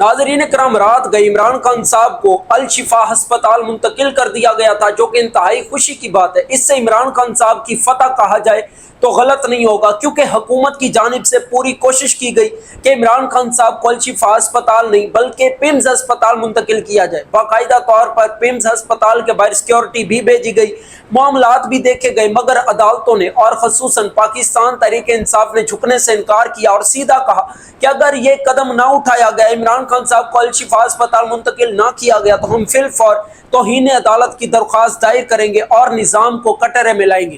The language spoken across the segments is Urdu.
ناظرین کرام، رات گئی عمران خان صاحب کو الشفا ہسپتال منتقل کر دیا گیا تھا، جو کہ انتہائی خوشی کی بات ہے۔ اس سے عمران خان صاحب کی فتح کہا جائے تو غلط نہیں ہوگا، کیونکہ حکومت کی جانب سے پوری کوشش کی گئی کہ عمران خان صاحب کو الشفا ہسپتال نہیں بلکہ پیمز ہسپتال منتقل کیا جائے۔ باقاعدہ طور پر پیمز ہسپتال کے باہر سیکیورٹی بھی بھیجی گئی، معاملات بھی دیکھے گئے، مگر عدالتوں نے اور خصوصاً پاکستان تحریک انصاف نے جھکنے سے انکار کیا اور سیدھا کہا کہ اگر یہ قدم نہ اٹھایا گیا، عمران خان صاحب کو الشفا ہسپتال منتقل نہ کیا گیا، تو ہم فی الفور توہین عدالت کی درخواست دائر کریں گے اور نظام کو کٹرے میں لائیں گے۔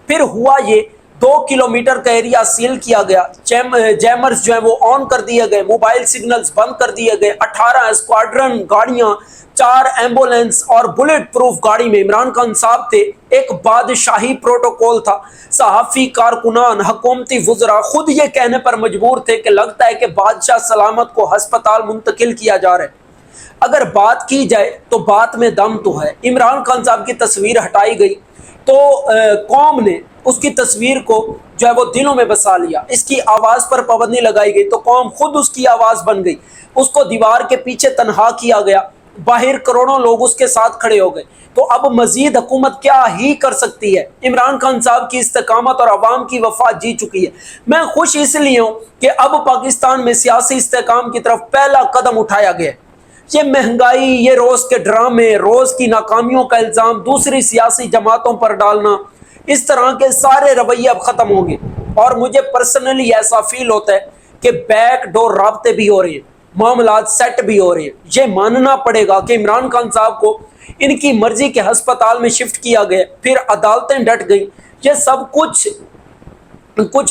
پھر ہوا یہ، 2 کلومیٹر کا ایریا سیل کیا گیا، جیمرز جو ہیں وہ آن کر دیے گئے، موبائل سگنلز بند کر دیے گئے، 18 اسکواڈرن گاڑیاں، 4 ایمبولینس اور بلٹ پروف گاڑی میں عمران خان صاحب تھے۔ ایک بادشاہی پروٹوکول تھا، صحافی، کارکنان، حکومتی وزراء خود یہ کہنے پر مجبور تھے کہ لگتا ہے کہ بادشاہ سلامت کو ہسپتال منتقل کیا جا رہا ہے۔ اگر بات کی جائے تو بات میں دم تو ہے۔ عمران خان صاحب کی تصویر ہٹائی گئی تو قوم نے اس کی تصویر کو جو ہے وہ دلوں میں بسا لیا، اس کی آواز پر پابندی لگائی گئی تو قوم خود اس کی آواز بن گئی، اس کو دیوار کے پیچھے تنہا کیا گیا، باہر کروڑوں لوگ اس کے ساتھ کھڑے ہو گئے۔ تو اب مزید حکومت کیا ہی کر سکتی ہے؟ عمران خان صاحب کی استقامت اور عوام کی وفا جی چکی ہے۔ میں خوش اس لیے ہوں کہ اب پاکستان میں سیاسی استحکام کی طرف پہلا قدم اٹھایا گیا ہے۔ یہ مہنگائی، یہ روز کے ڈرامے، روز کی ناکامیوں کا الزام دوسری سیاسی جماعتوں پر ڈالنا، اس طرح کے سارے رویے اب ختم ہوں گے۔ اور مجھے پرسنلی ایسا فیل ہوتا ہے کہ بیک ڈور رابطے بھی ہو رہے ہیں، معاملات سیٹ بھی ہو رہے ہیں۔ یہ ماننا پڑے گا کہ عمران خان صاحب کو ان کی مرضی کے ہسپتال میں شفٹ کیا گیا، پھر عدالتیں ڈٹ گئیں۔ یہ سب کچھ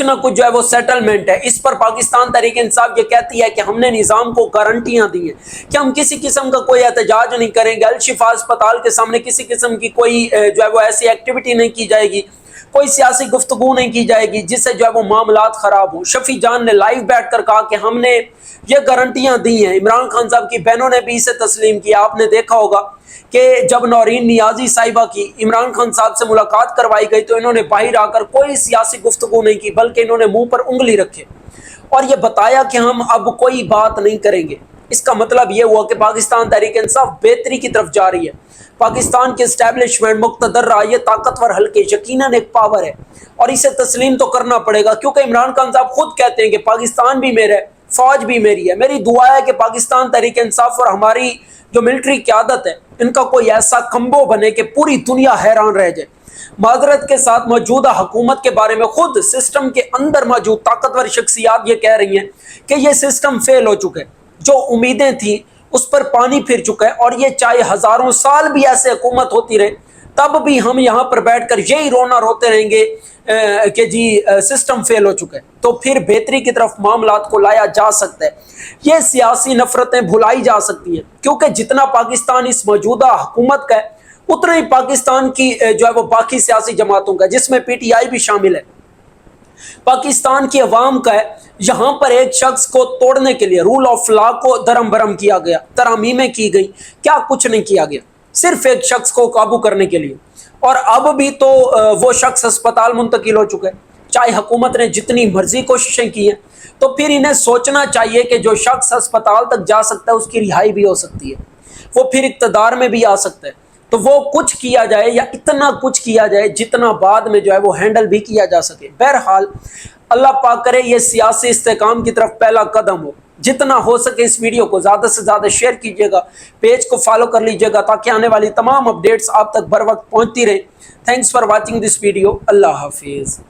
نہ کچھ جو ہے وہ سیٹلمنٹ ہے۔ اس پر پاکستان تحریک انصاف یہ کہتی ہے کہ ہم نے نظام کو گارنٹیاں دی ہیں کہ ہم کسی قسم کا کوئی احتجاج نہیں کریں گے، الشفا اسپتال کے سامنے کسی قسم کی کوئی جو ہے وہ ایسی ایکٹیویٹی نہیں کی جائے گی، کوئی سیاسی گفتگو نہیں کی جائے گی جس سے جو ہے وہ معاملات خراب ہوں۔ شفیع جان نے لائیو بیٹھ کر کہا کہ ہم نے یہ گارنٹیاں دی ہیں۔ عمران خان صاحب کی بہنوں نے بھی اسے تسلیم کیا۔ آپ نے دیکھا ہوگا کہ جب نورین نیازی صاحبہ کی عمران خان صاحب سے ملاقات کروائی گئی تو انہوں نے باہر آ کر کوئی سیاسی گفتگو نہیں کی، بلکہ انہوں نے منہ پر انگلی رکھے اور یہ بتایا کہ ہم اب کوئی بات نہیں کریں گے۔ اس کا مطلب یہ ہوا کہ پاکستان تحریک انصاف بہتری کی طرف جا رہی ہے۔ پاکستان کی اسٹیبلشمنٹ مقتدر رہا، یہ طاقتور حلقے یقیناً ایک پاور ہے اور اسے تسلیم تو کرنا پڑے گا، کیونکہ عمران خان صاحب خود کہتے ہیں کہ پاکستان بھی میرا ہے، فوج بھی میری ہے۔ میری دعا ہے کہ پاکستان تحریک انصاف اور ہماری جو ملٹری قیادت ہے ان کا کوئی ایسا کمبو بنے کہ پوری دنیا حیران رہ جائے۔ معذرت کے ساتھ موجودہ حکومت کے بارے میں خود سسٹم کے اندر موجود طاقتور شخصیات یہ کہہ رہی ہیں کہ یہ سسٹم فیل ہو چکا ہے، جو امیدیں تھیں اس پر پانی پھر چکا ہے، اور یہ چاہے ہزاروں سال بھی ایسے حکومت ہوتی رہے تب بھی ہم یہاں پر بیٹھ کر یہی رونا روتے رہیں گے کہ جی سسٹم فیل ہو چکا ہے۔ تو پھر بہتری کی طرف معاملات کو لایا جا سکتا ہے، یہ سیاسی نفرتیں بھلائی جا سکتی ہیں، کیونکہ جتنا پاکستان اس موجودہ حکومت کا ہے اتنا ہی پاکستان کی جو ہے وہ باقی سیاسی جماعتوں کا، جس میں پی ٹی آئی بھی شامل ہے، پاکستان کی عوام کا ہے۔ یہاں پر ایک شخص کو توڑنے کے لیے رول آف لا کو درم برم کیا گیا، ترامیمیں کی گئی، کیا کچھ نہیں کیا گیا، صرف ایک شخص کو قابو کرنے کے لیے۔ اور اب بھی تو وہ شخص ہسپتال منتقل ہو چکا ہے، چاہے حکومت نے جتنی مرضی کوششیں کی ہیں، تو پھر انہیں سوچنا چاہیے کہ جو شخص ہسپتال تک جا سکتا ہے اس کی رہائی بھی ہو سکتی ہے، وہ پھر اقتدار میں بھی آ سکتا ہے۔ تو وہ کچھ کیا جائے یا اتنا کچھ کیا جائے جتنا بعد میں جو ہے وہ ہینڈل بھی کیا جا سکے۔ بہرحال اللہ پاک کرے یہ سیاسی استحکام کی طرف پہلا قدم ہو۔ جتنا ہو سکے اس ویڈیو کو زیادہ سے زیادہ شیئر کیجیے گا، پیج کو فالو کر لیجیے گا تاکہ آنے والی تمام اپڈیٹس آپ تک بر وقت پہنچتی رہیں۔ Thanks for watching this video. اللہ حافظ۔